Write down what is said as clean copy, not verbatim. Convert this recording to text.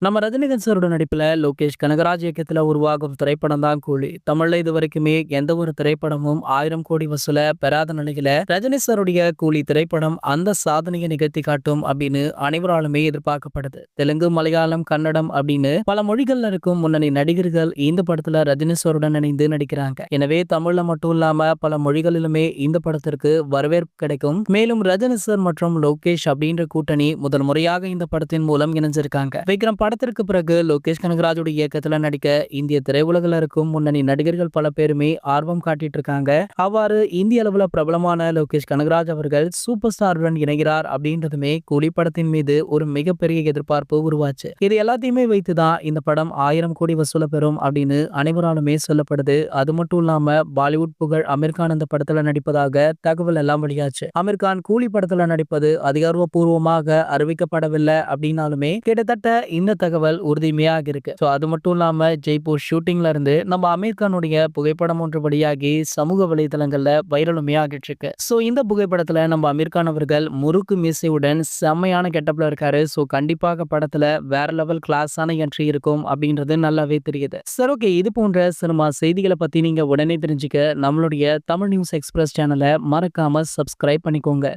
நம்ம ரஜினிகாந்த் சாரோட நடிப்புல லோகேஷ் கனகராஜ் இயக்கத்துல உருவாகும் திரைப்படம் தான் கூலி. தமிழ்ல இது வரைக்குமே எந்த ஒரு திரைப்படமும் 1000 கோடி வசூல பெறாத நிலையில ரஜினி சாருடைய கூலி திரைப்படம் அந்த சாதனையை நிகழ்த்தி காட்டும் அப்படின்னு அனைவராலுமே எதிர்பார்க்கப்படுது. தெலுங்கு, மலையாளம், கன்னடம் அப்படின்னு பல மொழிகள்ல இருக்கும் முன்னணி நடிகர்கள் இந்த படத்துல ரஜினி சாருடன் இணைந்து நடிக்கிறாங்க. எனவே தமிழ்ல மட்டும் இல்லாம பல மொழிகளிலுமே இந்த படத்திற்கு வரவேற்பு கிடைக்கும். மேலும் ரஜினி சார் மற்றும் லோகேஷ் அப்படின்ற கூட்டணி முதல் முறையாக இந்த படத்தின் மூலம் இணைஞ்சிருக்காங்க. விக்ரம் படத்திற்கு பிறகு லோகேஷ் கனகராஜோட இயக்கத்துல நடிக்க இந்திய திரையுலகில் இருக்கும் முன்னணி நடிகர்கள் பல பேருமே ஆர்வம் காட்டிட்டு இருக்காங்க. அவ்வாறு இந்திய அளவுல பிரபலமான லோகேஷ் கனகராஜ் அவர்கள் சூப்பர் ஸ்டாருடன் இணைகிறார் அப்படின்றதுமே கூலி படத்தின் மீது ஒரு மிகப்பெரிய எதிர்பார்ப்பு உருவாச்சு. இது எல்லாத்தையுமே வைத்துதான் இந்த படம் 1000 கோடி வசூல பெறும் அப்படின்னு அனைவராலுமே சொல்லப்படுது. அது மட்டும் இல்லாம பாலிவுட் புகழ் அமீர் கான் இந்த படத்துல நடிப்பதாக தகவல் எல்லாம் வெளியாச்சு. அமீர் கான் கூலி படத்துல நடிப்பது அதிகாரப்பூர்வமாக அறிவிக்கப்படவில்லை அப்படின்னாலுமே கிட்டத்தட்ட இந்த தகவல் உறுதிமையாக இருக்கு. அது மட்டும் இல்லாம ஜெய்ப்பூர் ஷூட்டிங்ல இருந்து நம்ம அமீர் கானுடைய புகைப்படம் ஒன்று வெளியாகி சமூக வலைதளங்கள்ல வைரலுமே ஆகிட்டு இருக்கு. இந்த புகைப்படத்துல நம்ம அமீர் கான் அவர்கள் முறுக்கு மீசையுடன் செம்மையான கெட்டப்ல இருக்காரு. கண்டிப்பாக படத்துல வேற லெவல் கிளாஸான என்ட்ரி இருக்கும் அப்படின்றது நல்லாவே தெரியுது. சரி, ஓகே, இது போன்ற சினிமா செய்திகளை பத்தி நீங்க உடனே தெரிஞ்சுக்க நம்மளுடைய தமிழ் நியூஸ் எக்ஸ்பிரஸ் சேனலை மறக்காம சப்ஸ்கிரைப் பண்ணிக்கோங்க.